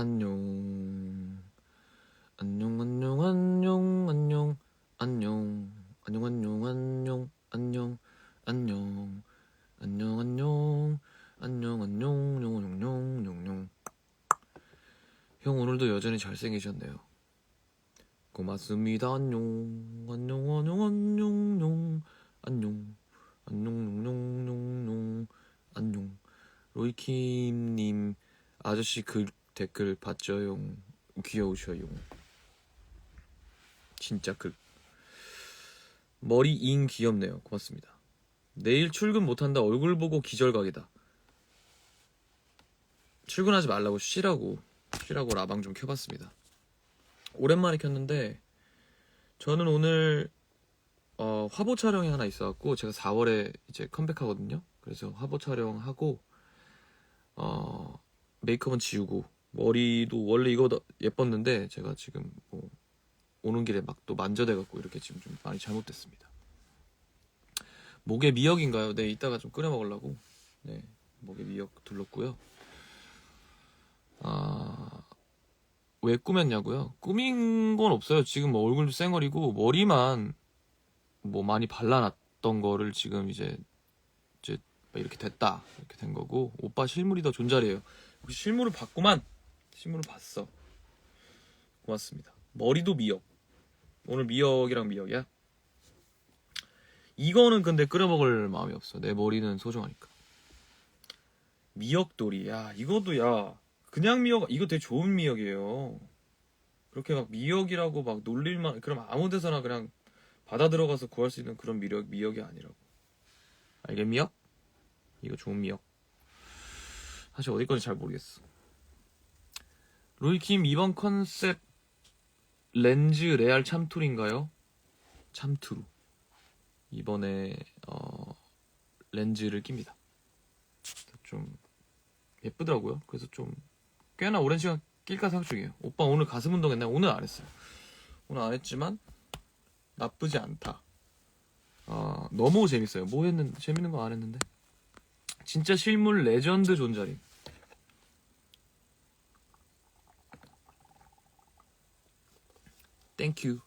안녕. 안녕, 안녕, 안녕, 안녕, 안녕, 안녕, 안녕, 안녕, 안녕, 안녕, 안녕, 안녕, 안녕, 안녕, 안녕, 안녕, 안녕. 형 오늘도 여전히 잘생기셨네요. 고맙습니다. 안녕, 안녕, 안녕, 안녕, 안녕, 안녕, 안녕, 안녕, 안녕. 로이킴님 아저씨 그 댓글 봤죠요? 귀여우셔요. 진짜 머리 잉 귀엽네요. 고맙습니다. 내일 출근 못한다. 얼굴 보고 기절각이다. 출근하지 말라고 쉬라고 라방 좀 켜봤습니다. 오랜만에 켰는데 저는 오늘 화보 촬영이 하나 있어갖고 제가 4월에 이제 컴백하거든요. 그래서 화보 촬영하고 메이크업은 지우고 머리도 원래 이거 예뻤는데 제가 지금 뭐 오는 길에 막 또 만져대갖고 이렇게 지금 좀 많이 잘못됐습니다. 목에 미역인가요? 네, 이따가 좀 끓여 먹으려고. 네, 목에 미역 둘렀고요. 왜 꾸몄냐고요? 꾸민 건 없어요. 지금 뭐 얼굴도 쌩얼이고 머리만 뭐 많이 발라놨던 거를 지금 이제 이렇게 됐다 이렇게 된 거고. 오빠 실물이 더 존잘이에요. 혹시 실물을 봤구만. 실물을 봤어. 고맙습니다. 머리도 미역. 오늘 미역이랑 미역이야. 이거는 근데 끓여 먹을 마음이 없어. 내 머리는 소중하니까. 미역도리. 야, 이것도 야. 그냥 미역, 이거 되게 좋은 미역이에요. 그렇게 막 미역이라고 막 놀릴만, 그럼 아무 데서나 그냥 바다 들어가서 구할 수 있는 그런 미역이 아니라고. 알겠 미역? 이거 좋은 미역. 사실 어디 건지 잘 모르겠어. 로이킴 이번 컨셉 렌즈 레알 참투리인가요? 참투루. 이번에 렌즈를 낍니다. 좀 예쁘더라고요. 그래서 좀 꽤나 오랜 시간 낄까 생각 중이에요. 오빠 오늘 가슴 운동 했나요? 오늘 안 했어요. 오늘 안 했지만 나쁘지 않다. 너무 재밌어요. 뭐 했는데 재밌는 거 안 했는데 진짜 실물 레전드 존잘임. 땡큐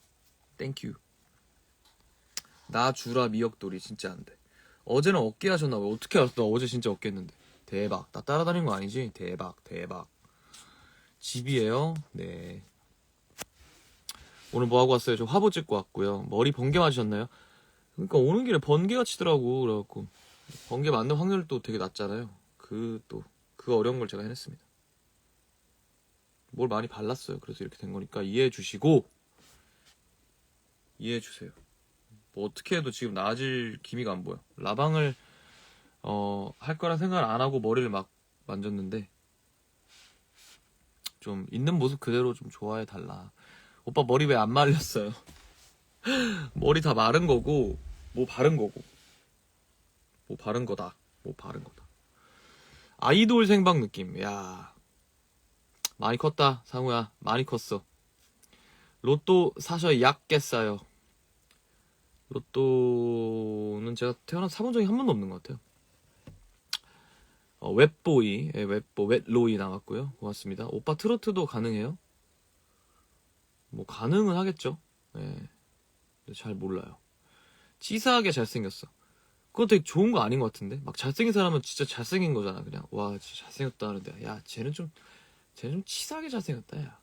나 주라 미역돌이 진짜 안돼. 어제는 어깨 하셨나봐요. 어떻게 알았어? 나 어제 진짜 어깨 했는데. 대박. 나 따라다니는 거 아니지? 대박 집이에요? 네. 오늘 뭐하고 왔어요? 저 화보 찍고 왔고요. 머리 번개 맞으셨나요? 그러니까 오는 길에 번개가 치더라고. 그래갖고 번개 맞는 확률도 되게 낮잖아요. 그 어려운 걸 제가 해냈습니다. 뭘 많이 발랐어요. 그래서 이렇게 된 거니까 이해해 주시고 이해해 주세요. 뭐 어떻게 해도 지금 나아질 기미가 안 보여. 라방을 할 거라 생각을 안 하고 머리를 막 만졌는데 좀 있는 모습 그대로 좀 좋아해 달라. 오빠 머리 왜 안 말렸어요? 머리 다 마른 거고 뭐 바른 거고 뭐 바른 거다. 아이돌 생방 느낌. 야, 많이 컸다 상우야. 많이 컸어. 로또 사셔 약겠어요. 로또는 제가 태어나서 사본 적이 한 번도 없는 것 같아요. 웹보이, 웹로이 나왔고요. 고맙습니다. 오빠 트로트도 가능해요? 뭐 가능은 하겠죠. 네. 근데 잘 몰라요. 치사하게 잘생겼어. 그거 되게 좋은 거 아닌 것 같은데? 막 잘생긴 사람은 진짜 잘생긴 거잖아. 그냥 와 진짜 잘생겼다 하는데 야 쟤는 좀 치사하게 잘생겼다 야.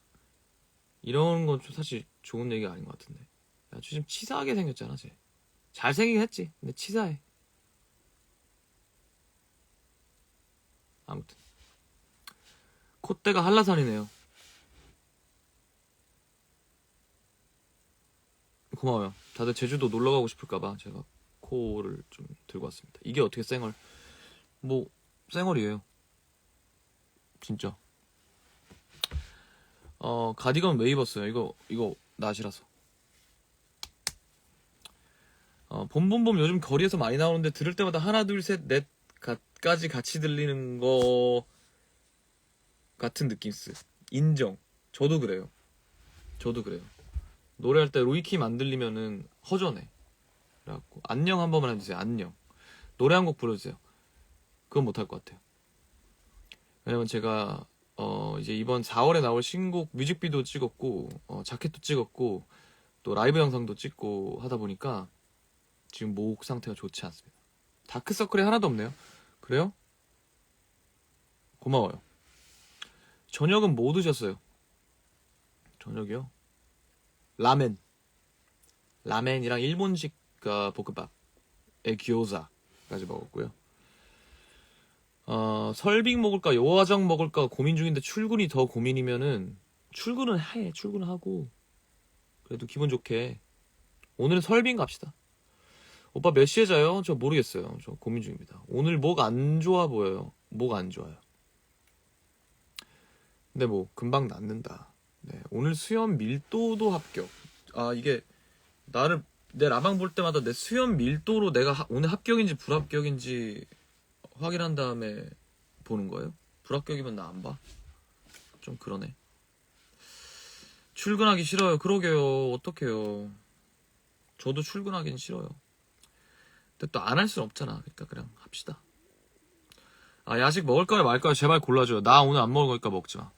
이런 건 좀 사실 좋은 얘기가 아닌 것 같은데. 야 좀 치사하게 생겼잖아 쟤. 잘생기긴 했지. 근데 치사해. 아무튼 콧대가 한라산이네요. 고마워요. 다들 제주도 놀러 가고 싶을까봐 제가 코를 좀 들고 왔습니다. 이게 어떻게 쌩얼? 뭐 쌩얼이에요. 진짜. 가디건 왜 입었어요? 이거 낫이라서. 봄봄봄 요즘 거리에서 많이 나오는데 들을 때마다 하나 둘 셋 넷까지 같이 들리는 거 같은 느낌 쓰. 인정. 저도 그래요. 노래할 때 로이킴 안 들리면은 허전해. 그래갖고 안녕 한 번만 해주세요. 안녕. 노래 한 곡 불러주세요. 그건 못할 것 같아요. 왜냐면 제가 이제 이번 4월에 나올 신곡 뮤직비디오 찍었고, 자켓도 찍었고, 또 라이브 영상도 찍고 하다 보니까 지금 목 상태가 좋지 않습니다. 다크서클이 하나도 없네요. 그래요? 고마워요. 저녁은 뭐 드셨어요? 저녁이요? 라멘이랑 일본식 볶음밥에 gyoza'까지 먹었고요. 설빙 먹을까 요화정 먹을까 고민 중인데 출근이 더 고민이면은 출근하고 그래도 기분 좋게 오늘은 설빙 갑시다. 오빠 몇 시에 자요? 저 모르겠어요. 저 고민 중입니다. 오늘 목 안 좋아 보여요. 목 안 좋아요. 근데 뭐 금방 낫는다. 네, 오늘 수염 밀도도 합격. 이게 내 라방 볼 때마다 내 수염 밀도로 내가 오늘 합격인지 불합격인지 확인한 다음에 보는 거예요? 불합격이면 나 안 봐? 좀 그러네. 출근하기 싫어요. 그러게요. 어떡해요. 저도 출근하긴 싫어요. 근데 또 안 할 순 없잖아. 그러니까 그냥 합시다. 야식 먹을까요 말까요? 제발 골라줘요. 나 오늘 안 먹을 거니까 먹지 마.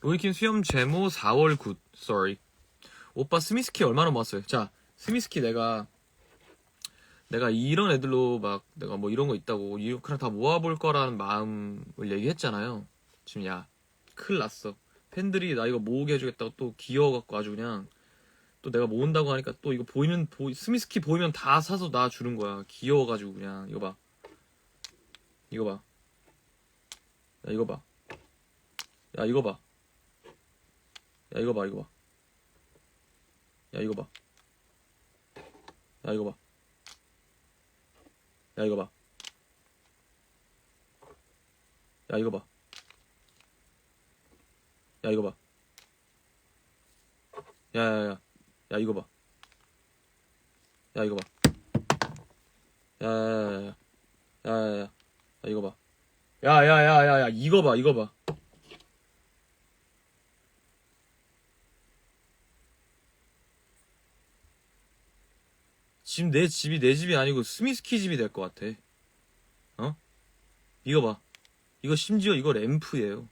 로이킴 수염 제모 4월 굿. Sorry. 오빠 스미스키 얼마나 모았어요? 자, 스미스키 내가 이런 애들로 막 내가 뭐 이런 거 있다고 그냥 다 모아볼 거라는 마음을 얘기했잖아요. 지금 야 큰일 났어. 팬들이 나 이거 모으게 해주겠다고 또 귀여워갖고 아주 그냥 또 내가 모은다고 하니까 또 이거 스미스키 보이면 다 사서 나 주는 거야. 귀여워가지고 그냥 이거 봐. 야 이거 봐. 야 이거 봐. 야 이거 봐. 야 이거 봐. 야 이거 봐. 야 이거 봐. 야 이거 봐. 야 이거 봐. 야 이거 봐. 야야야. 야 이거 봐. 야 이거 봐. 야야야야. 야야야. 야 이거 봐. 야야야야야. 이거 봐. 이거 봐. 지금 내 집이 아니고 스미스키 집이 될 것 같아. 이거 봐. 이거 심지어 이거 램프예요.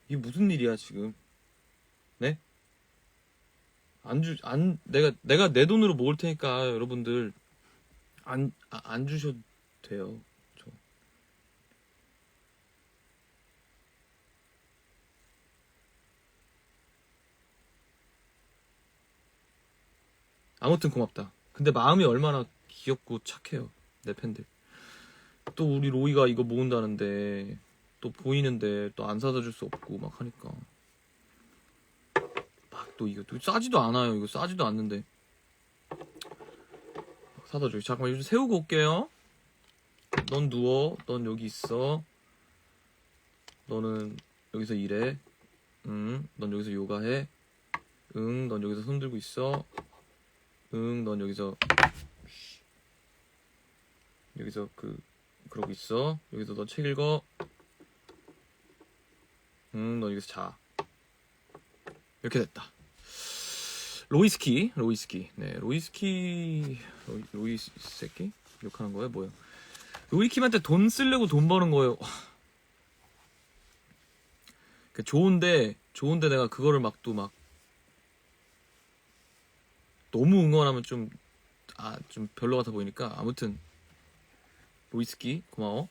이게 무슨 일이야 지금? 네? 내가 내 돈으로 모을 테니까 여러분들 안 주셔도 돼요. 아무튼 고맙다. 근데 마음이 얼마나 귀엽고 착해요. 내 팬들. 또 우리 로이가 이거 모은다는데 또 보이는데 또 안 사다 줄 수 없고 막 하니까 막 또 이거 또 싸지도 않아요. 이거 싸지도 않는데 사다 줘. 잠깐만 요즘 세우고 올게요. 넌 누워. 넌 여기 있어. 너는 여기서 일해. 넌 여기서 요가해. 넌 여기서 손 들고 있어. 넌 여기서 그러고 있어. 여기서 너 책 읽어. 너 여기서 자. 이렇게 됐다. 로이스키. 네, 로이스키 새끼? 욕하는 거예요? 뭐예요? 로이킴한테 돈 쓰려고 돈 버는 거예요. 좋은데 내가 그거를 막 너무 응원하면 좀 별로 같아 보이니까 아무튼 로이스키 고마워.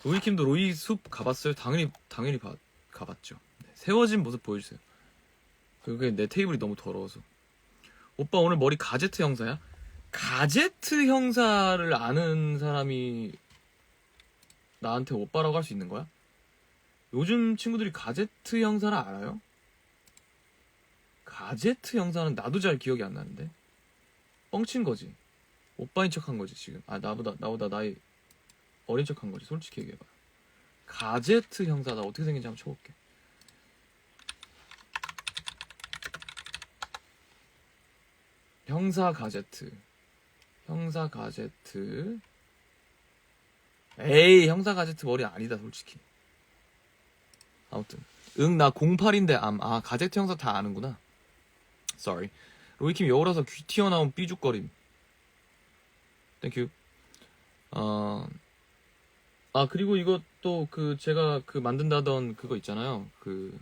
로이킴도 로이 숲 가봤어요? 당연히 가봤죠. 네, 세워진 모습 보여주세요. 그게 내 테이블이 너무 더러워서. 오빠 오늘 머리 가제트 형사야? 가제트 형사를 아는 사람이 나한테 오빠라고 할 수 있는 거야? 요즘 친구들이 가제트 형사를 알아요? 가제트 형사는 나도 잘 기억이 안 나는데. 뻥친 거지. 오빠인 척한 거지 지금. 나보다 나이 어린 척한 거지. 솔직히 얘기해봐. 가제트 형사 나 어떻게 생긴지 한번 쳐볼게. 형사 가제트. 에이 형사 가제트 머리 아니다 솔직히. 아무튼 나 08인데 가제트 형사 다 아는구나. Sorry. 로이킴 여우라서 귀 튀어나온 삐죽거림. 땡큐. 그리고 이거 또 그 제가 그 만든다던 그거 있잖아요. 그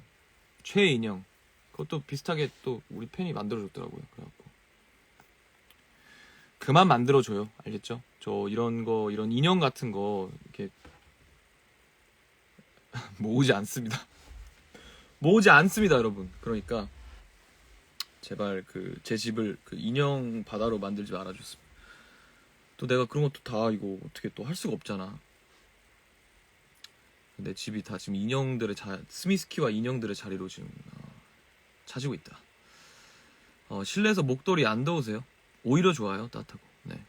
최인형. 그것도 비슷하게 또 우리 팬이 만들어줬더라고요. 그래갖고 그만 만들어줘요. 알겠죠? 저 이런 거 이런 인형 같은 거 이렇게 모으지 않습니다. 모으지 않습니다, 여러분. 그러니까 제발 그 제 집을 그 인형 바다로 만들지 말아줬습니다. 또 내가 그런 것도 다 이거 어떻게 또 할 수가 없잖아. 내 집이 다 지금 인형들의 스미스키와 인형들의 자리로 지금 차지고 있다. 실내에서 목도리 안 더우세요? 오히려 좋아요, 따뜻하고. 네.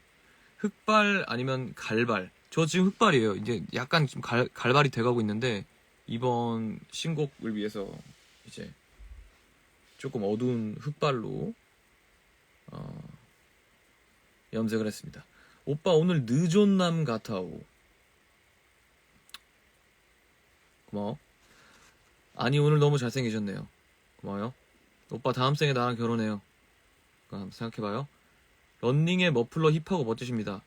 흑발 아니면 갈발. 저 지금 흑발이에요. 이제 약간 좀 갈발이 돼가고 있는데 이번 신곡을 위해서 이제 조금 어두운 흑발로 염색을 했습니다. 오빠 오늘 늦온남 같아오. 고마워. 아니 오늘 너무 잘생기셨네요. 고마워요. 오빠 다음 생에 나랑 결혼해요. 한번 생각해봐요. 런닝에 머플러 힙하고 멋지십니다.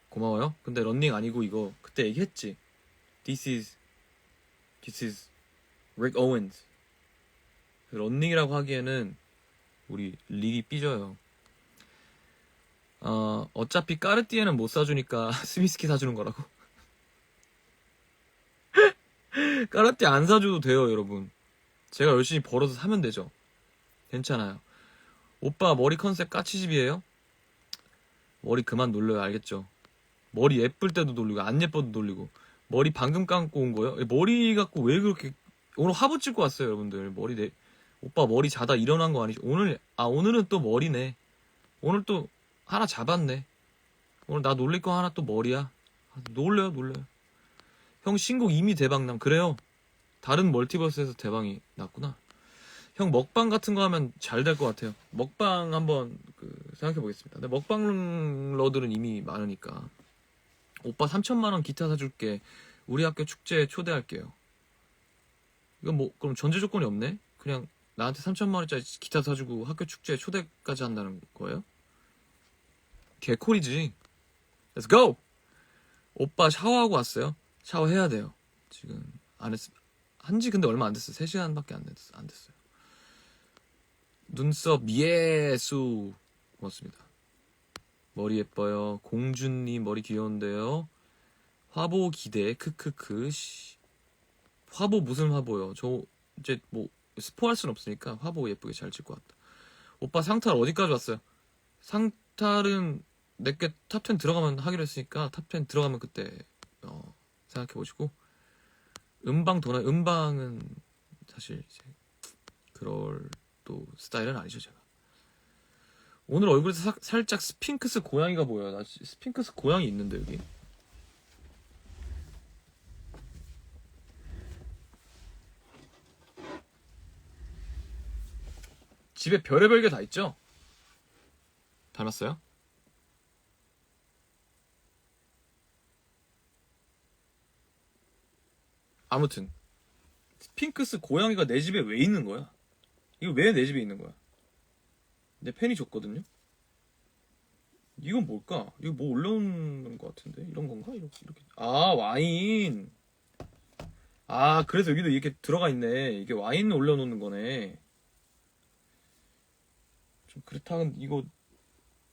고마워요. 근데 런닝 아니고 이거 그때 얘기했지. This is Rick Owens. 런닝이라고 하기에는 우리 릭이 삐져요. 어차피 까르띠에는 못 사주니까 스미스키 사주는 거라고. 까르띠에 안 사줘도 돼요, 여러분. 제가 열심히 벌어서 사면 되죠. 괜찮아요. 오빠 머리 컨셉 까치집이에요? 머리 그만 놀려요, 알겠죠? 머리 예쁠 때도 놀리고 안 예뻐도 놀리고. 머리 방금 감고 온 거예요? 머리 갖고 왜 그렇게 오늘 화보 찍고 왔어요, 여러분들. 오빠 머리 자다 일어난 거 아니죠? 오늘은 또 머리네. 오늘 또 하나 잡았네. 오늘 나 놀릴 거 하나 또 머리야. 놀려요. 형 신곡 이미 대박남. 그래요. 다른 멀티버스에서 대박이 났구나. 형 먹방 같은 거 하면 잘 될 것 같아요. 먹방 한번 생각해 보겠습니다. 근데 먹방러들은 이미 많으니까. 오빠 3천만 원 기타 사줄게. 우리 학교 축제에 초대할게요. 이건 뭐 그럼 전제 조건이 없네? 그냥 나한테 3천만 원짜리 기타 사주고 학교 축제에 초대까지 한다는 거예요? 개콜이지. Let's go! 오빠 샤워하고 왔어요? 샤워해야 돼요. 지금 안 했어. 한지 근데 얼마 안 됐어요. 3시간밖에 안 됐어요. 눈썹 예수. 고맙습니다. 머리 예뻐요. 공주님 머리 귀여운데요. 화보 기대. 크크크. 화보 무슨 화보요? 저 이제 뭐 스포할 순 없으니까 화보 예쁘게 잘 찍고 왔다. 오빠 상탈 어디까지 왔어요? 상탈은 내게 탑10 들어가면 하기로 했으니까 탑10 들어가면 그때 생각해보시고. 음방은 사실 이제 그럴 또 스타일은 아니죠. 제가 오늘 얼굴에서 살짝 스핑크스 고양이가 보여요. 나 스핑크스 고양이 있는데 여기. 집에 별의별 게 다 있죠? 닮았어요? 아무튼 스핑크스 고양이가 내 집에 왜 있는 거야? 이거 왜 내 집에 있는 거야? 내 팬이 줬거든요? 이건 뭘까? 이거 뭐 올려놓는 것 같은데? 이런 건가? 이렇게. 와인! 그래서 여기도 이렇게 들어가 있네. 이게 와인 올려놓는 거네. 좀 그렇다. 이거,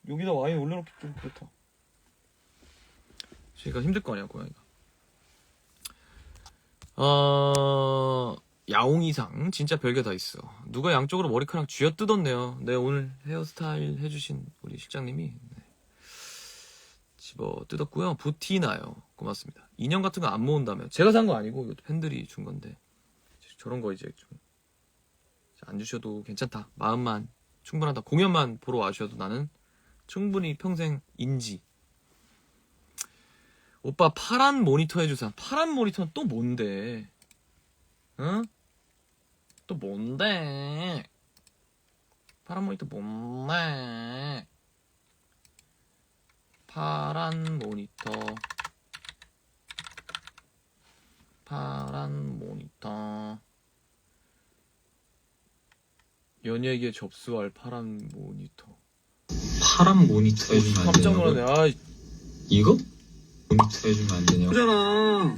여기다 와인 올려놓기 좀 그렇다. 제가 힘들 거 아니야, 고양이가. 야옹이상 진짜 별게 다 있어. 누가 양쪽으로 머리카락 쥐어뜯었네요. 네, 오늘 헤어스타일 해주신 우리 실장님이 집어 뜯었고요. 부티나요. 고맙습니다. 인형 같은 거 안 모은다며. 제가 산 거 아니고 이것도 팬들이 준 건데 저런 거 이제 좀 안 주셔도 괜찮다. 마음만 충분하다. 공연만 보러 와주셔도 나는 충분히 평생 인지. 오빠 파란 모니터 해주세요. 파란 모니터는 또 뭔데? 응? 또 뭔데? 파란 모니터 뭔데? 파란 모니터. 연예계에 접수할 파란 모니터. 파란 모니터 해주면 안 깜짝 되냐고? 놀랐네. 이거? 모니터 해주면 안 되냐고. 잖아.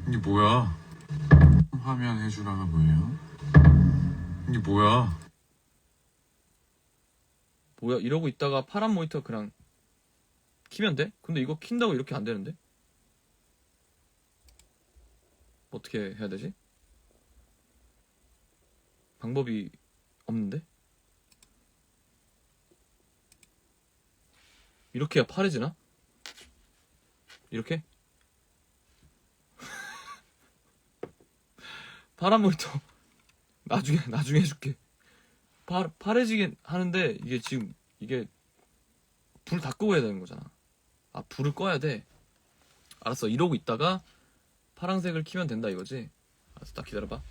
이게 뭐야? 화면 해주라가 뭐예요? 이게 뭐야? 뭐야, 이러고 있다가 파란 모니터 그냥 키면 돼? 근데 이거 킨다고 이렇게 안 되는데? 어떻게 해야 되지? 방법이 없는데? 이렇게 해야 파래지나? 이렇게? 파란 모니터 나중에 해줄게. 파래지긴 하는데 이게 지금 이게 불 다 끄고 해야 되는 거잖아. 아, 불을 꺼야 돼. 알았어, 이러고 있다가 파란색을 키면 된다 이거지? 알았어, 딱 기다려봐.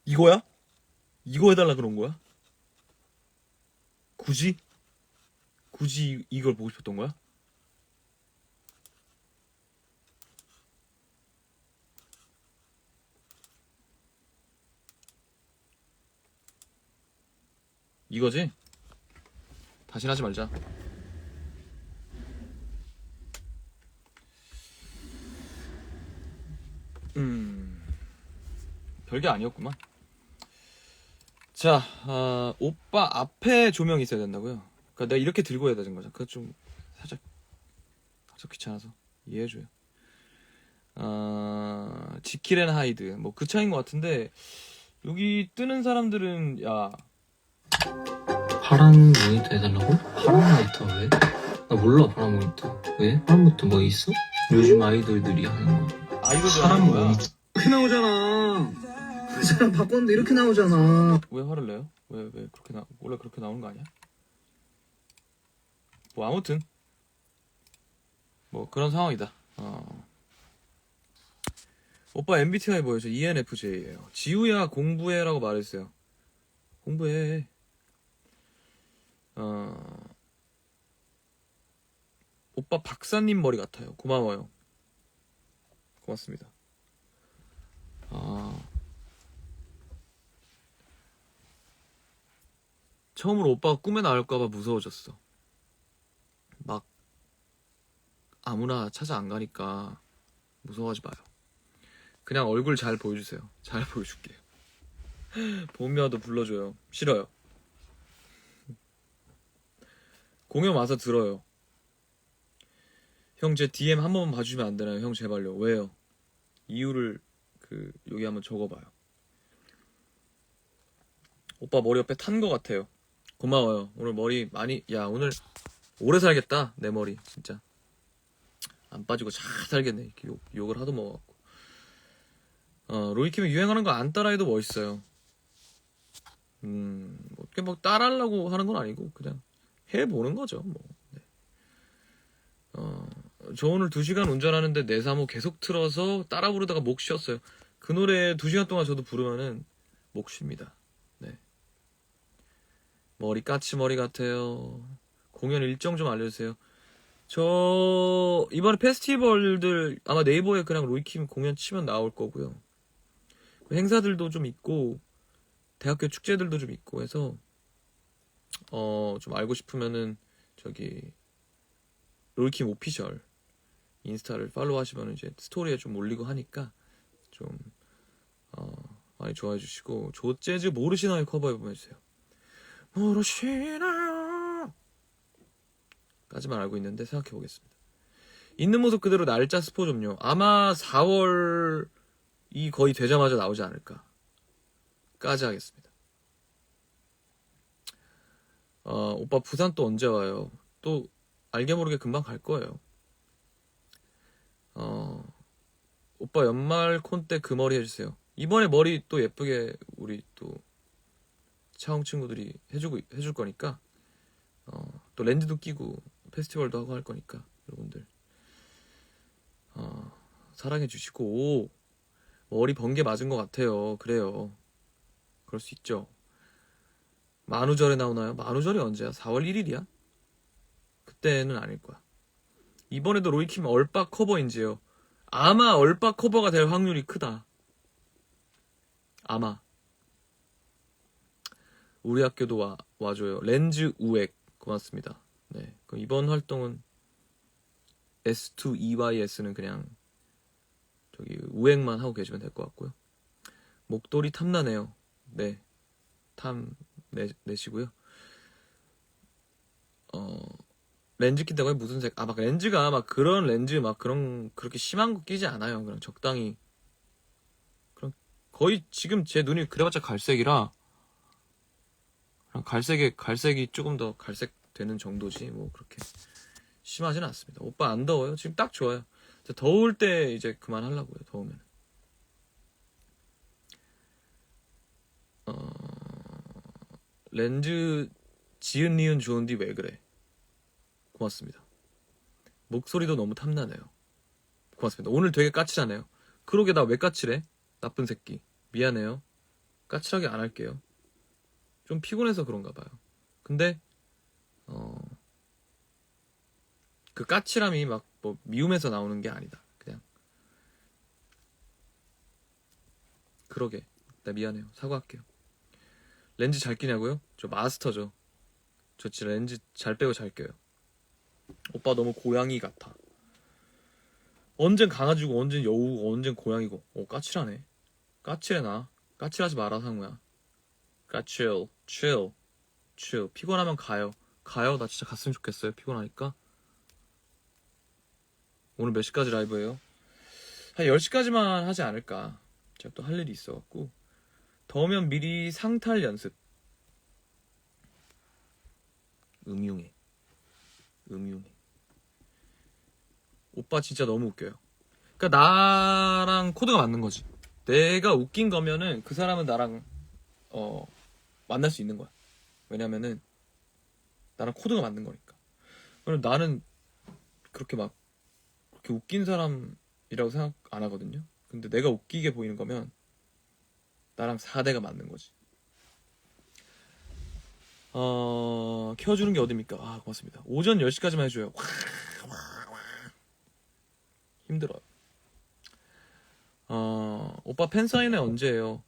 이거야? 이거 해달라 그런 거야? 굳이 이걸 보고 싶었던 거야? 이거지? 다시는 하지 말자. 별게 아니었구만. 자, 오빠 앞에 조명이 있어야 된다고요? 그러니까 내가 이렇게 들고 해야 되는 거죠. 그거 좀 살짝 귀찮아서 이해해줘요. 지킬 앤 하이드 뭐 그 차이인 것 같은데, 여기 뜨는 사람들은 야, 파란 모니터 해달라고? 파란 모니터 왜? 나 몰라 파란 모니터. 왜? 파란 모니터 뭐 있어? 요즘 아이돌들이 하는 거. 아이돌들 파란 하는 거야. 모니터. 이렇게 나오잖아. 그 사람 바꿨는데 이렇게 나오잖아. 왜 화를 내요? 왜 그렇게 원래 그렇게 나오는 거 아니야? 뭐 아무튼 뭐 그런 상황이다. 오빠 MBTI 뭐예요? 저 ENFJ예요. 지우야 공부해라고 말했어요. 공부해. 오빠 박사님 머리 같아요. 고마워요. 고맙습니다. 처음으로 오빠가 꿈에 나올까봐 무서워졌어. 막 아무나 찾아 안 가니까 무서워하지 마요. 그냥 얼굴 잘 보여주세요. 잘 보여줄게요. 봄이와도 불러줘요. 싫어요. 공연 와서 들어요. 형 제 DM 한 번만 봐주시면 안 되나요? 형 제발요. 왜요? 이유를 여기 한번 적어봐요. 오빠 머리 옆에 탄 거 같아요. 고마워요. 오늘 머리 많이, 야 오늘 오래 살겠다. 내 머리 진짜 안 빠지고 잘 살겠네. 이렇게 욕을 하도 먹어갖고. 로이킴이 유행하는 거 안 따라해도 멋있어요. 뭐 따라하려고 하는 건 아니고 그냥 해보는 거죠. 뭐. 네. 저 오늘 2시간 운전하는데 내사모 계속 틀어서 따라 부르다가 목 쉬었어요. 그 노래 2시간 동안 저도 부르면은 목 쉽니다. 네. 머리 까치머리 같아요. 공연 일정 좀 알려주세요. 저 이번에 페스티벌들 아마 네이버에 그냥 로이킴 공연 치면 나올 거고요. 행사들도 좀 있고 대학교 축제들도 좀 있고 해서 좀 알고 싶으면은 저기 로이킴 오피셜 인스타를 팔로우 하시면 이제 스토리에 좀 올리고 하니까 좀 많이 좋아해 주시고, 조재즈 모르시나요? 커버 해보면 해주세요. 모르시나요? 까지만 알고 있는데 생각해 보겠습니다. 있는 모습 그대로 날짜 스포 좀요. 아마 4월이 거의 되자마자 나오지 않을까 까지 하겠습니다. 오빠 부산 또 언제 와요? 또 알게 모르게 금방 갈 거예요. 오빠 연말 콘 때 그 머리 해주세요. 이번에 머리 또 예쁘게 우리 또 차홍 친구들이 해줄 거니까 또 렌즈도 끼고 페스티벌도 하고 할 거니까 여러분들 사랑해 주시고. 머리 번개 맞은 것 같아요. 그래요. 그럴 수 있죠. 만우절에 나오나요? 만우절이 언제야? 4월 1일이야? 그때는 아닐 거야. 이번에도 로이킴 얼빠 커버인지요? 아마 얼빠 커버가 될 확률이 크다. 아마. 우리 학교도 와줘요. 렌즈 우액 고맙습니다. 네, 그럼 이번 활동은 S2EYS는 그냥 저기 우액만 하고 계시면 될 것 같고요. 목도리 탐나네요. 네, 내시고요. 렌즈 낀다고요? 무슨 색? 막 렌즈가 막 그런 렌즈 막 그렇게 심한 거 끼지 않아요. 그냥 적당히. 그럼 거의 지금 제 눈이 그래봤자 갈색이라 그냥 갈색이 조금 더 갈색 되는 정도지 뭐 그렇게 심하진 않습니다. 오빠 안 더워요? 지금 딱 좋아요. 더울 때 이제 그만하려고요. 더우면. 렌즈 지은 니은 좋은디 왜 그래? 고맙습니다. 목소리도 너무 탐나네요. 고맙습니다. 오늘 되게 까칠하네요. 그러게 나 왜 까칠해? 나쁜 새끼. 미안해요. 까칠하게 안 할게요. 좀 피곤해서 그런가 봐요. 근데 그 까칠함이 막 뭐 미움에서 나오는 게 아니다. 그냥 그러게 나 미안해요. 사과할게요. 렌즈 잘 끼냐고요? 저 마스터죠. 저 진짜 렌즈 잘 빼고 잘 껴요. 오빠 너무 고양이 같아. 언젠 강아지고 언젠 여우고 언젠 고양이고. 까칠하네. 까칠해 나. 까칠하지 마라 상우야. 치ll. 피곤하면 가요. 나 진짜 갔으면 좋겠어요. 피곤하니까. 오늘 몇 시까지 라이브예요? 한 10시까지만 하지 않을까. 제가 또 할 일이 있어갖고. 더우면 미리 상탈 연습. 음흉해. 오빠 진짜 너무 웃겨요. 그러니까 나랑 코드가 맞는 거지. 내가 웃긴 거면은 그 사람은 나랑 만날 수 있는 거야. 왜냐면은 나랑 코드가 맞는 거니까. 그럼 나는 그렇게 웃긴 사람이라고 생각 안 하거든요. 근데 내가 웃기게 보이는 거면 나랑 4대가 맞는 거지. 켜주는 게 어딥니까? 고맙습니다. 오전 10시까지만 해줘요. 힘들어요. 오빠 팬사인회 언제예요?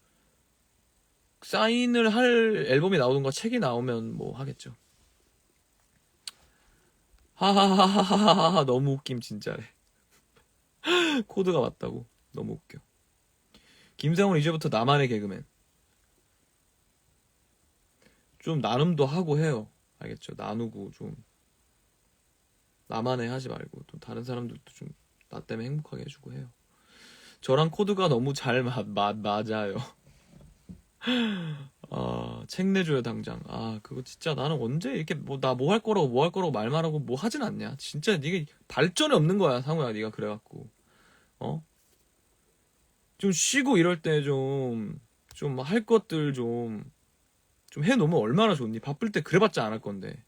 사인을 할 앨범이 나오든가 책이 나오면 뭐 하겠죠. 하하하하하하 너무 웃김 진짜래. 코드가 맞다고. 너무 웃겨. 김상훈 이제부터 나만의 개그맨. 좀 나눔도 하고 해요. 알겠죠? 나누고 좀 나만의 하지 말고 또 다른 사람들도 좀 나 때문에 행복하게 해주고 해요. 저랑 코드가 너무 잘 맞아요. 책 내줘요 당장. 그거 진짜 나는 언제 이렇게 나 뭐 할 거라고 말만 하고 뭐 하진 않냐. 진짜 네가 발전이 없는 거야 상우야. 네가 그래갖고 좀 쉬고 이럴 때 좀 할 것들 좀 해놓으면 얼마나 좋니. 바쁠 때 그래봤자 안 할 건데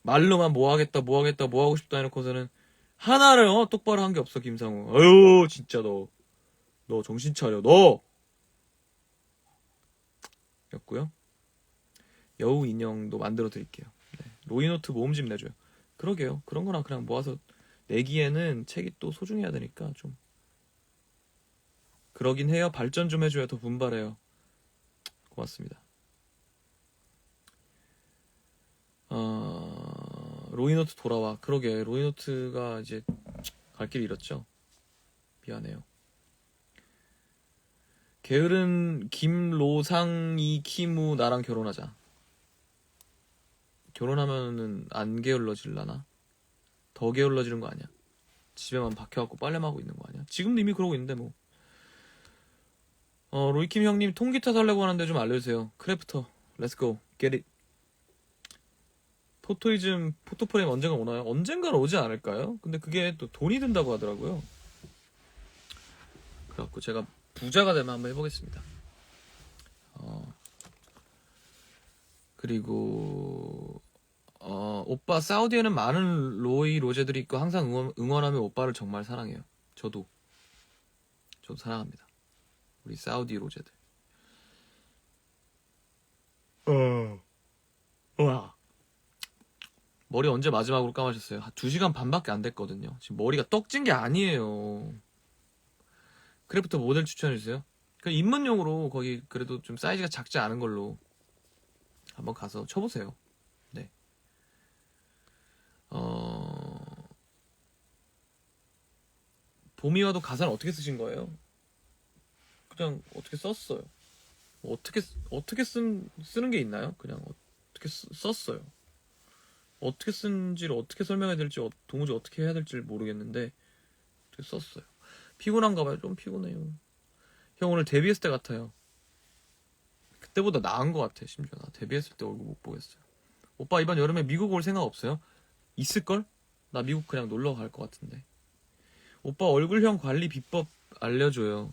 말로만 뭐 하겠다 뭐 하고 싶다 해놓고서는 하나를 똑바로 한 게 없어 김상우. 아유 진짜 너 정신 차려 너. 였고요. 여우 인형도 만들어 드릴게요. 네. 로이노트 모음집 내줘요. 그러게요. 그런 거랑 그냥 모아서 내기에는 책이 또 소중해야 되니까 좀 그러긴 해요. 발전 좀 해줘야 더 분발해요. 고맙습니다. 로이노트 돌아와. 그러게 로이노트가 이제 갈 길 잃었죠. 미안해요. 게으른 김로상이 키무 나랑 결혼하자. 결혼하면은 안 게을러질라나? 더 게을러지는 거 아니야? 집에만 박혀갖고 빨래만 하고 있는 거 아니야? 지금도 이미 그러고 있는데 뭐. 로이킴 형님 통기타 살려고 하는데 좀 알려주세요. 크래프터 렛츠고 get it. 포토이즘 포토프레임 언젠가 오나요? 언젠가는 오지 않을까요? 근데 그게 또 돈이 든다고 하더라고요. 그래갖고 제가 부자가 되면 한번 해보겠습니다. 그리고 오빠 사우디에는 많은 로이 로제들이 있고 항상 응원하며 오빠를 정말 사랑해요. 저도 사랑합니다. 우리 사우디 로제들. 머리 언제 마지막으로 감으셨어요? 2시간 반밖에 안 됐거든요. 지금 머리가 떡진 게 아니에요. 크래프터 모델 추천해주세요. 그 입문용으로 거기 그래도 좀 사이즈가 작지 않은 걸로 한번 가서 쳐보세요. 네. 봄이와도 가사는 어떻게 쓰신 거예요? 그냥 어떻게 썼어요. 뭐 어떻게 쓰는 게 있나요? 그냥 어떻게 썼어요. 어떻게 쓴지를 어떻게 설명해야 될지 도무지 어떻게 해야 될지 모르겠는데 어떻게 썼어요. 피곤한가 봐요. 좀 피곤해요. 형 오늘 데뷔했을 때 같아요. 그때보다 나은 것 같아. 심지어 나 데뷔했을 때 얼굴 못 보겠어요. 오빠 이번 여름에 미국 올 생각 없어요? 있을걸? 나 미국 그냥 놀러 갈 것 같은데. 오빠 얼굴형 관리 비법 알려줘요.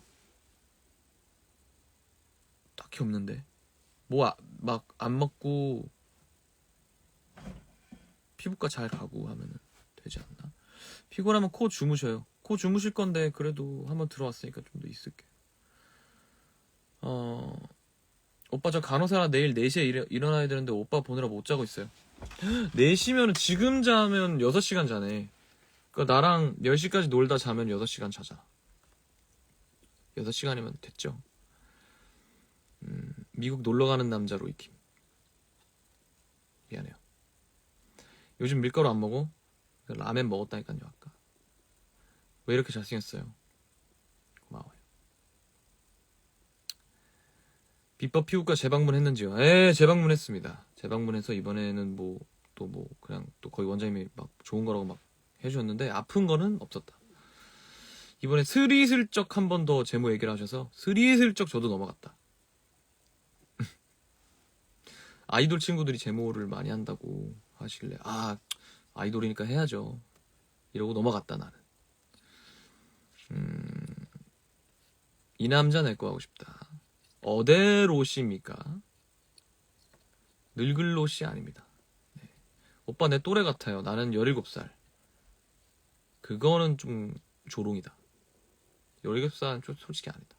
딱히 없는데. 뭐 막 안 먹고 피부과 잘 가고 하면은 되지 않나? 피곤하면 코 주무셔요. 코 주무실 건데 그래도 한번 들어왔으니까 좀 더 있을게요. 오빠 저 간호사라 내일 4시에 일어나야 되는데 오빠 보느라 못 자고 있어요. 4시면 지금 자면 6시간 자네. 그러니까 나랑 10시까지 놀다 자면 6시간 자잖아. 6시간이면 됐죠. 미국 놀러 가는 남자 로이킴. 미안해요. 요즘 밀가루 안 먹어? 라멘 먹었다니까요 아까. 왜 이렇게 잘생겼어요? 고마워요. 비법 피부과 재방문했는지요? 재방문했습니다. 재방문해서 이번에는 그냥 또 거의 원장님이 막 좋은 거라고 막 해주셨는데 아픈 거는 없었다. 이번에 스리슬쩍 한 번 더 제모 얘기를 하셔서 스리슬쩍 저도 넘어갔다. 아이돌 친구들이 제모를 많이 한다고 하시길래 아이돌이니까 해야죠 이러고 넘어갔다 나는. 이 남자 내 거 하고 싶다. 어데로시입니까? 늙을로시 아닙니다. 네. 오빠 내 또래 같아요. 나는 17살. 그거는 좀 조롱이다. 17살은 좀 솔직히 아니다.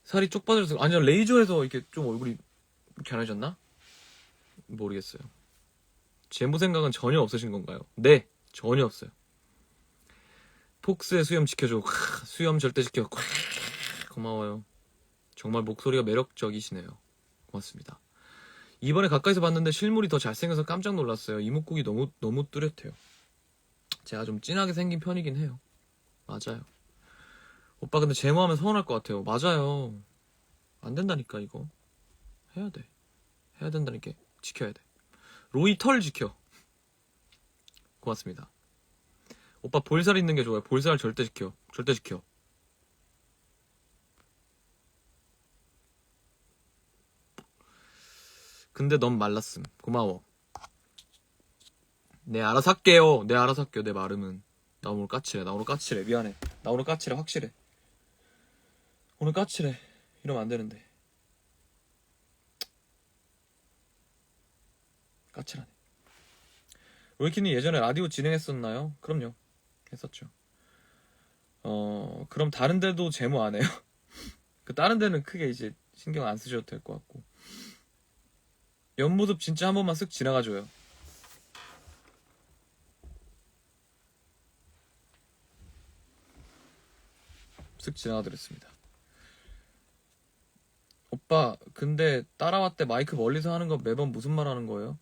살이 쪽 빠져서 아니요 레이저해서 이렇게 좀 얼굴이 변해졌나? 모르겠어요. 제모 생각은 전혀 없으신 건가요? 네, 전혀 없어요. 폭스의 수염 지켜줘. 수염 절대 지켜. 고마워요. 정말 목소리가 매력적이시네요. 고맙습니다. 이번에 가까이서 봤는데 실물이 더 잘생겨서 깜짝 놀랐어요. 이목구기 너무 뚜렷해요. 제가 좀 진하게 생긴 편이긴 해요. 맞아요. 오빠 근데 제모하면 서운할 것 같아요. 맞아요. 안 된다니까 이거. 해야 돼. 해야 된다니까. 지켜야 돼. 로이 털 지켜. 고맙습니다. 오빠 볼살 있는 게 좋아요. 볼살 절대 지켜. 절대 지켜. 근데 넌 말랐음. 고마워. 네 알아서 할게요. 네 알아서 할게요. 내 마름은. 나 오늘 까칠해. 미안해. 나 오늘 까칠해. 확실해. 오늘 까칠해. 이러면 안 되는데. 까칠하네. 로이키님 예전에 라디오 진행했었나요? 그럼요. 했었죠. 그럼 다른 데도 제모 안 해요? 그 다른 데는 크게 이제 신경 안 쓰셔도 될 것 같고. 옆모습 진짜 한 번만 쓱 지나가줘요. 쓱 지나가드렸습니다. 오빠 근데 따라왔대 마이크 멀리서 하는 거 매번 무슨 말 하는 거예요?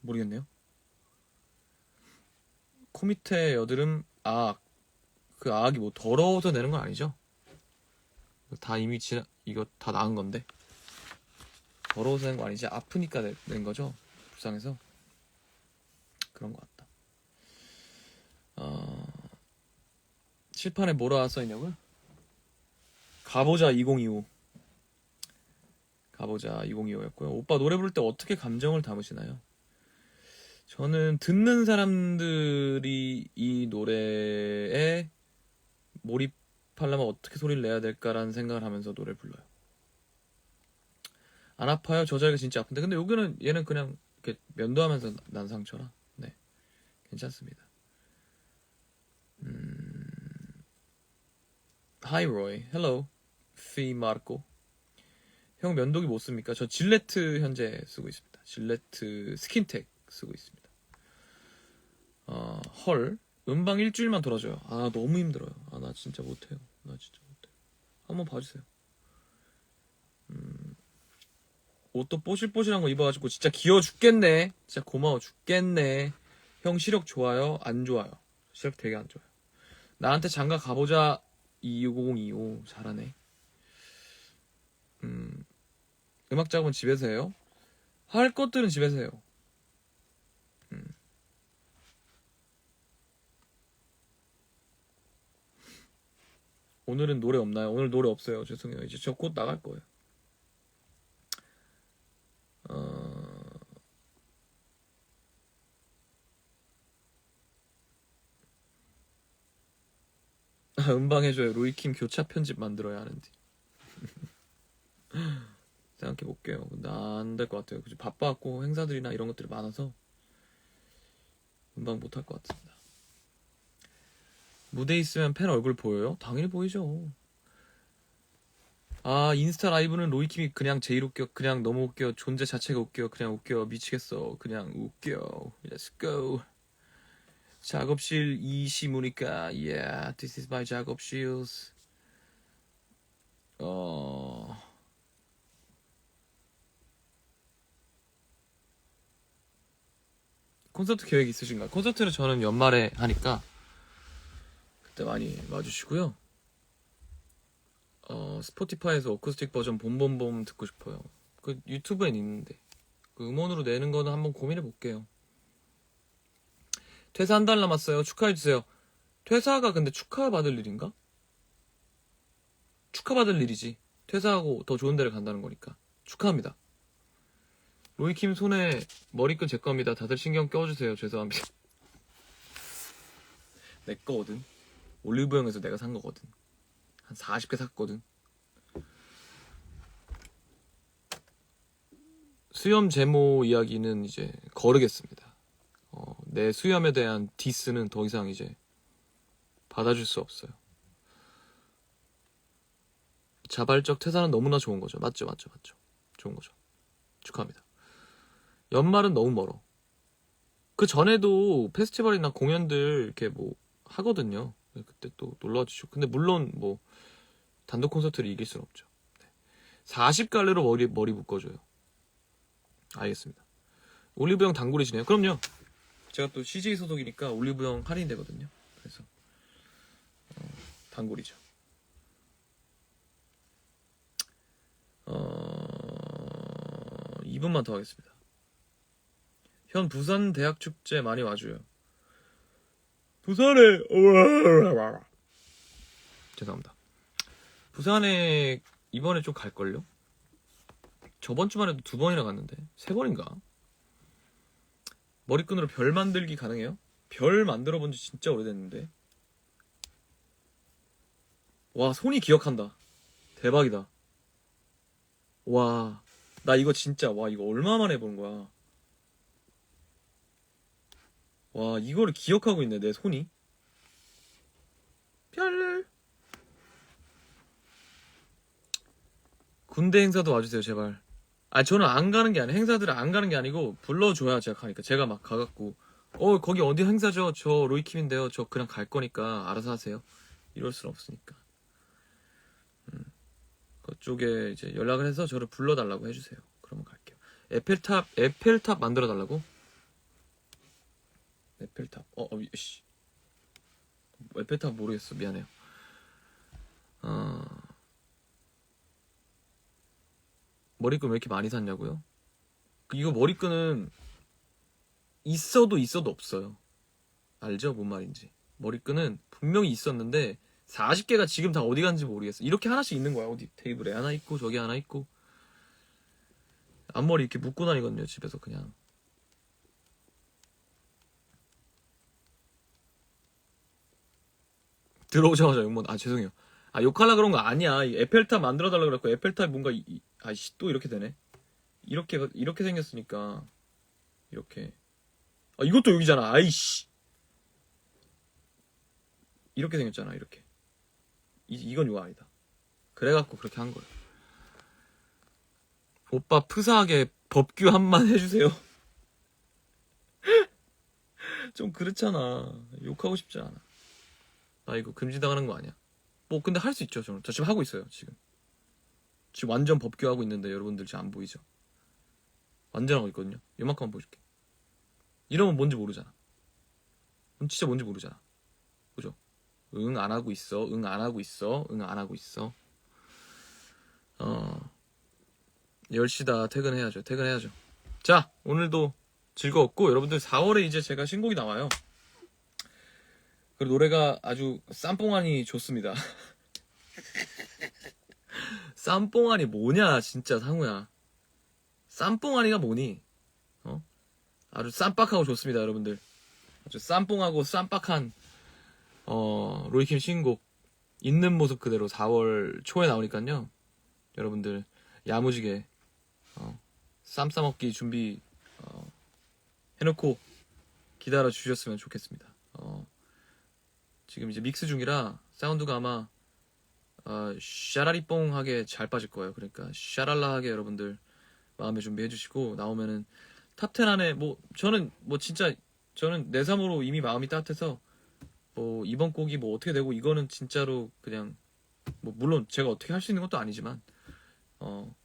모르겠네요. 코 밑에 여드름 그 악이 뭐 더러워서 내는 건 아니죠? 다 이미 이거 다 나은 건데 더러워서 낸 거 아니지? 아프니까 낸 거죠? 불쌍해서 그런 것 같다. 칠판에 뭐라 써있냐고요? 가보자 2025 가보자 2025였고요. 오빠 노래 부를 때 어떻게 감정을 담으시나요? 저는 듣는 사람들이 이 노래에 몰입하려면 어떻게 소리를 내야 될까라는 생각을 하면서 노래를 불러요. 안 아파요? 저 자리가 진짜 아픈데. 근데 여기는 얘는 그냥 이렇게 면도하면서 난 상처라. 네, 괜찮습니다. Hi Roy, hello, Fi Marco. 형 면도기 뭐 씁니까? 저 질레트 현재 쓰고 있습니다. 질레트 스킨텍 쓰고 있습니다. 헐. 음방 일주일만 돌아줘요. 아, 너무 힘들어요. 아, 나 진짜 못해요. 나 진짜 못해요. 한번 봐주세요. 옷도 뽀실뽀실한 거 입어가지고 진짜 귀여워 죽겠네. 진짜 고마워 죽겠네. 형 시력 좋아요? 안 좋아요? 시력 되게 안 좋아요. 나한테 장가 가보자. 25025 잘하네. 음악 작업은 집에서 해요? 할 것들은 집에서 해요. 오늘은 노래 없나요? 오늘 노래 없어요. 죄송해요. 이제 저 곧 나갈 거예요. 음방해줘요. 로이킴 교차 편집 만들어야 하는데. 생각해볼게요. 근데 안 될 것 같아요. 그죠? 바빠갖고 행사들이나 이런 것들이 많아서 음방 못할 것 같습니다. 무대 있으면 팬 얼굴 보여요? 당연히 보이죠. 아, 인스타 라이브는 로이킴이 그냥 제일 웃겨. 그냥 너무 웃겨. 존재 자체가 웃겨. 그냥 웃겨. 미치겠어. 그냥 웃겨. Let's go. 작업실 이시무니까. Yeah, this is my 작업실. 콘서트 계획 있으신가요? 콘서트는 저는 연말에 하니까 그때 많이 와주시고요. 스포티파이에서 어쿠스틱 버전 봄봄봄 듣고 싶어요. 그 유튜브엔 있는데 그 음원으로 내는 거는 한번 고민해 볼게요. 퇴사 한 달 남았어요. 축하해 주세요. 퇴사가 근데 축하받을 일인가? 축하받을 일이지. 퇴사하고 더 좋은 데를 간다는 거니까 축하합니다. 로이킴 손에 머리끈 제 겁니다. 다들 신경 껴주세요. 죄송합니다. 내 거거든. 올리브영에서 내가 산 거거든. 한 40개 샀거든. 수염 제모 이야기는 이제 거르겠습니다. 내 수염에 대한 디스는 더 이상 이제 받아줄 수 없어요. 자발적 퇴사는 너무나 좋은 거죠. 맞죠. 좋은 거죠. 축하합니다. 연말은 너무 멀어. 그 전에도 페스티벌이나 공연들 이렇게 뭐 하거든요. 그때 또 놀러와 주시고. 근데 물론 뭐 단독 콘서트를 이길 수는 없죠. 40갈래로 머리 묶어줘요. 알겠습니다. 올리브영 단골이시네요. 그럼요. 제가 또 CJ 소속이니까 올리브영 할인되거든요. 그래서 단골이죠. 2분만 더 하겠습니다. 현 부산 대학 축제 많이 와줘요. 부산에 죄송합니다. 부산에 이번에 좀 갈걸요? 저번 주만 해도 2번이나 갔는데 3번인가? 머리끈으로 별 만들기 가능해요? 별 만들어 본 지 진짜 오래됐는데. 와, 손이 기억한다. 대박이다. 와, 나 이거 진짜, 와, 이거 얼마 만에 본 거야. 와, 이거를 기억하고 있네, 내 손이. 별. 군대 행사도 와주세요, 제발. 아, 저는 안 가는 게 아니에요. 행사들은 안 가는 게 아니고, 불러줘야 제가 가니까. 제가 막 가갖고, 거기 어디 행사죠? 저 로이킴인데요. 저 그냥 갈 거니까 알아서 하세요. 이럴 순 없으니까. 그쪽에 이제 연락을 해서 저를 불러달라고 해주세요. 그러면 갈게요. 에펠탑 만들어달라고? 에펠탑. 씨. 에펠탑 모르겠어. 미안해요. 머리끈 왜 이렇게 많이 샀냐고요? 이거 머리끈은 있어도 없어요. 알죠? 뭔 말인지. 머리끈은 분명히 있었는데 40개가 지금 다 어디 갔는지 모르겠어. 이렇게 하나씩 있는 거야. 어디 테이블에 하나 있고 저기 하나 있고. 앞머리 이렇게 묶고 다니거든요. 집에서 그냥. 들어오자마자 욕먹. 죄송해요. 욕하려 그런 거 아니야. 에펠탑 만들어달라 그랬고 에펠탑 뭔가 아이씨 또 이렇게 되네. 이렇게 생겼으니까 이렇게. 이것도 여기잖아. 아이씨. 이렇게 생겼잖아. 이렇게. 이건 이거 아니다. 그래갖고 그렇게 한 거예요. 오빠 프사하게 법규 한번 해주세요. 좀 그렇잖아. 욕하고 싶지 않아. 나 이거 금지당하는 거 아니야. 뭐 근데 할 수 있죠. 저는 저 지금 하고 있어요. 지금 완전 법규 하고 있는데 여러분들 지금 안 보이죠? 완전 하고 있거든요. 요만큼만 보여줄게. 이러면 뭔지 모르잖아. 진짜 뭔지 모르잖아. 그죠? 응 안 하고 있어. 응 안 하고 있어. 응 안 하고 있어. 10시다. 퇴근해야죠. 퇴근해야죠. 자, 오늘도 즐거웠고 여러분들 4월에 이제 제가 신곡이 나와요. 그리고 노래가 아주 쌈뽕하니 좋습니다. 쌈뽕하니 뭐냐 진짜 상우야. 쌈뽕하니가 뭐니? 아주 쌈빡하고 좋습니다 여러분들. 아주 쌈뽕하고 쌈빡한 로이킴 신곡 있는 모습 그대로 4월 초에 나오니까요. 여러분들 야무지게 쌈 싸먹기 준비 해놓고 기다려 주셨으면 좋겠습니다. 지금 이제 믹스 중이라 사운드가 아마 샤라리뽕하게 잘 빠질 거예요. 그러니까 샤랄라하게 여러분들 마음에 준비해 주시고 나오면은 탑10 안에 뭐 저는 뭐 진짜 저는 내삼으로 이미 마음이 따뜻해서 뭐 이번 곡이 뭐 어떻게 되고 이거는 진짜로 그냥 뭐 물론 제가 어떻게 할 수 있는 것도 아니지만 뭐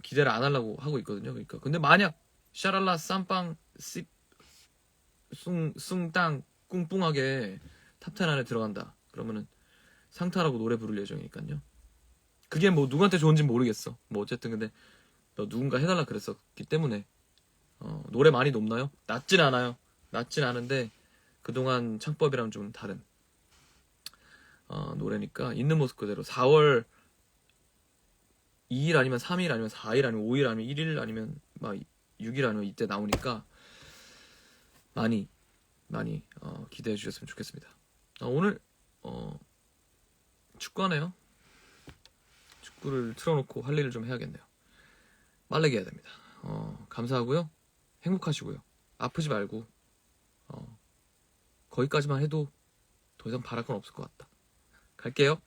기대를 안 하려고 하고 있거든요. 그러니까 근데 만약 샤랄라 쌈빵 씹 숭땅 꿍뿡하게 탑10 안에 들어간다. 그러면은 상타라고 노래 부를 예정이니까요. 그게 뭐 누구한테 좋은지 모르겠어. 뭐 어쨌든 근데 누군가 해달라 그랬었기 때문에 노래 많이 높나요? 낮진 않아요. 낮진 않은데 그동안 창법이랑 좀 다른 노래니까 있는 모습 그대로 4월 2일 아니면 3일 아니면 4일 아니면 5일 아니면 1일 아니면 막 6일 아니면 이때 나오니까 많이 기대해 주셨으면 좋겠습니다. 오늘 축구하네요. 축구를 틀어놓고 할 일을 좀 해야겠네요. 빨래기 해야 됩니다. 감사하고요. 행복하시고요. 아프지 말고 거기까지만 해도 더 이상 바랄 건 없을 것 같다. 갈게요.